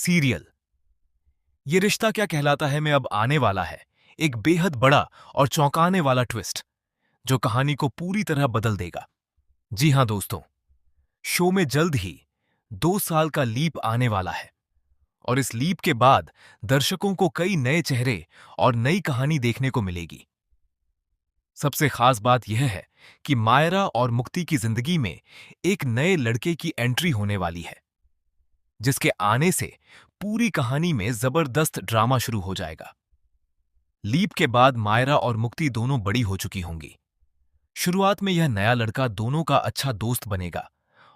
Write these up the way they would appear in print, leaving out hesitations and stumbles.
Serial ये रिश्ता क्या कहलाता है में अब आने वाला है एक बेहद बड़ा और चौंकाने वाला ट्विस्ट जो कहानी को पूरी तरह बदल देगा। जी हां दोस्तों, शो में जल्द ही 2 साल का लीप आने वाला है और इस लीप के बाद दर्शकों को कई नए चेहरे और नई कहानी देखने को मिलेगी। सबसे खास बात यह है कि मायरा और मुक्ति की जिंदगी में एक नए लड़के की एंट्री होने वाली है, जिसके आने से पूरी कहानी में जबरदस्त ड्रामा शुरू हो जाएगा। लीप के बाद मायरा और मुक्ति दोनों बड़ी हो चुकी होंगी। शुरुआत में यह नया लड़का दोनों का अच्छा दोस्त बनेगा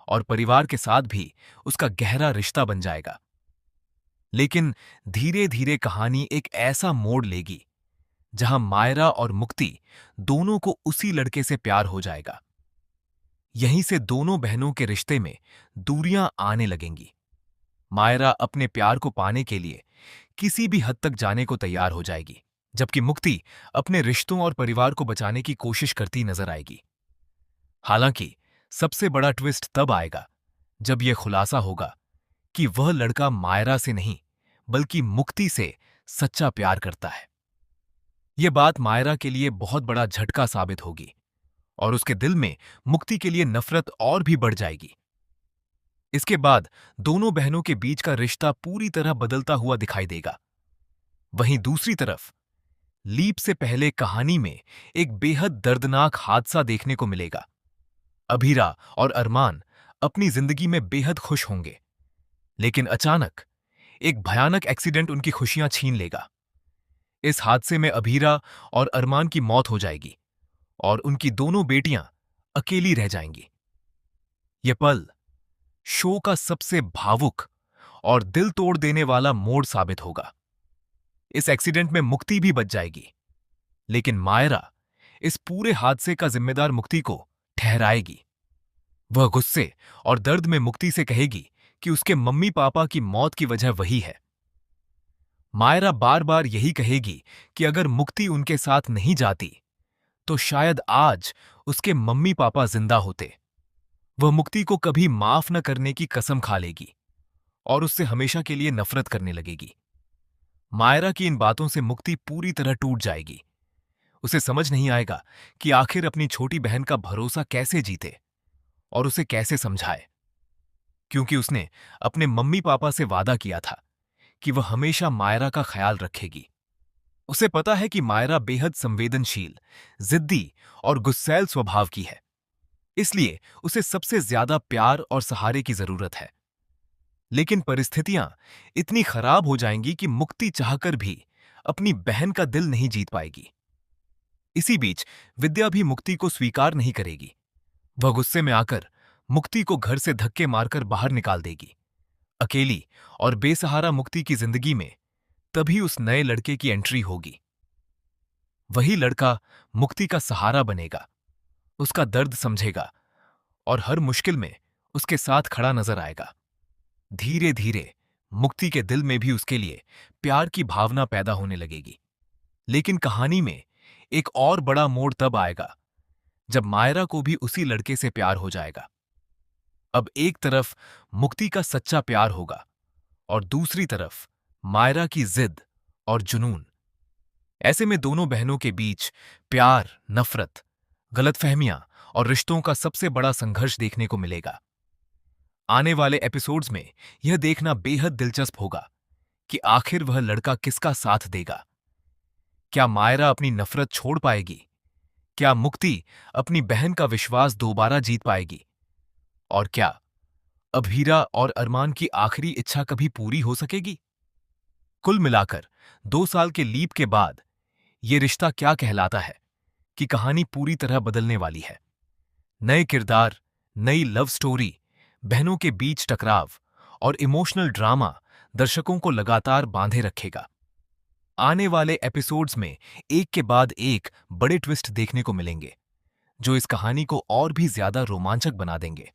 और परिवार के साथ भी उसका गहरा रिश्ता बन जाएगा। लेकिन धीरे धीरे कहानी एक ऐसा मोड़ लेगी जहां मायरा और मुक्ति दोनों को उसी लड़के से प्यार हो जाएगा। यहीं से दोनों बहनों के रिश्ते में दूरियां आने लगेंगी। मायरा अपने प्यार को पाने के लिए किसी भी हद तक जाने को तैयार हो जाएगी, जबकि मुक्ति अपने रिश्तों और परिवार को बचाने की कोशिश करती नजर आएगी। हालांकि सबसे बड़ा ट्विस्ट तब आएगा जब यह खुलासा होगा कि वह लड़का मायरा से नहीं बल्कि मुक्ति से सच्चा प्यार करता है। यह बात मायरा के लिए बहुत बड़ा झटका साबित होगी और उसके दिल में मुक्ति के लिए नफरत और भी बढ़ जाएगी। इसके बाद दोनों बहनों के बीच का रिश्ता पूरी तरह बदलता हुआ दिखाई देगा। वहीं दूसरी तरफ लीप से पहले कहानी में एक बेहद दर्दनाक हादसा देखने को मिलेगा। अभीरा और अरमान अपनी जिंदगी में बेहद खुश होंगे, लेकिन अचानक एक भयानक एक्सीडेंट उनकी खुशियां छीन लेगा। इस हादसे में अभीरा और अरमान की मौत हो जाएगी और उनकी दोनों बेटियां अकेली रह जाएंगी। यह पल शो का सबसे भावुक और दिल तोड़ देने वाला मोड़ साबित होगा। इस एक्सीडेंट में मुक्ति भी बच जाएगी, लेकिन मायरा इस पूरे हादसे का जिम्मेदार मुक्ति को ठहराएगी। वह गुस्से और दर्द में मुक्ति से कहेगी कि उसके मम्मी पापा की मौत की वजह वही है। मायरा बार बार यही कहेगी कि अगर मुक्ति उनके साथ नहीं जाती तो शायद आज उसके मम्मी पापा जिंदा होते। वह मुक्ति को कभी माफ न करने की कसम खा लेगी और उससे हमेशा के लिए नफरत करने लगेगी। मायरा की इन बातों से मुक्ति पूरी तरह टूट जाएगी। उसे समझ नहीं आएगा कि आखिर अपनी छोटी बहन का भरोसा कैसे जीते और उसे कैसे समझाए, क्योंकि उसने अपने मम्मी पापा से वादा किया था कि वह हमेशा मायरा का ख्याल रखेगी। उसे पता है कि मायरा बेहद संवेदनशील, जिद्दी और गुस्सैल स्वभाव की है, इसलिए उसे सबसे ज्यादा प्यार और सहारे की जरूरत है। लेकिन परिस्थितियां इतनी खराब हो जाएंगी कि मुक्ति चाहकर भी अपनी बहन का दिल नहीं जीत पाएगी। इसी बीच विद्या भी मुक्ति को स्वीकार नहीं करेगी। वह गुस्से में आकर मुक्ति को घर से धक्के मारकर बाहर निकाल देगी। अकेली और बेसहारा मुक्ति की जिंदगी में तभी उस नए लड़के की एंट्री होगी। वही लड़का मुक्ति का सहारा बनेगा, उसका दर्द समझेगा और हर मुश्किल में उसके साथ खड़ा नजर आएगा। धीरे धीरे मुक्ति के दिल में भी उसके लिए प्यार की भावना पैदा होने लगेगी। लेकिन कहानी में एक और बड़ा मोड़ तब आएगा जब मायरा को भी उसी लड़के से प्यार हो जाएगा। अब एक तरफ मुक्ति का सच्चा प्यार होगा और दूसरी तरफ मायरा की जिद और जुनून। ऐसे में दोनों बहनों के बीच प्यार, नफरत, गलतफहमियां और रिश्तों का सबसे बड़ा संघर्ष देखने को मिलेगा। आने वाले एपिसोड्स में यह देखना बेहद दिलचस्प होगा कि आखिर वह लड़का किसका साथ देगा। क्या मायरा अपनी नफरत छोड़ पाएगी? क्या मुक्ति अपनी बहन का विश्वास दोबारा जीत पाएगी? और क्या अभीरा और अरमान की आखिरी इच्छा कभी पूरी हो सकेगी? कुल मिलाकर 2 साल के लीप के बाद यह रिश्ता क्या कहलाता है कि कहानी पूरी तरह बदलने वाली है। नए किरदार, नई लव स्टोरी, बहनों के बीच टकराव और इमोशनल ड्रामा दर्शकों को लगातार बांधे रखेगा। आने एपिसोड्स में एक के बाद एक बड़े ट्विस्ट देखने को मिलेंगे, जो इस कहानी को और भी ज्यादा रोमांचक बना देंगे।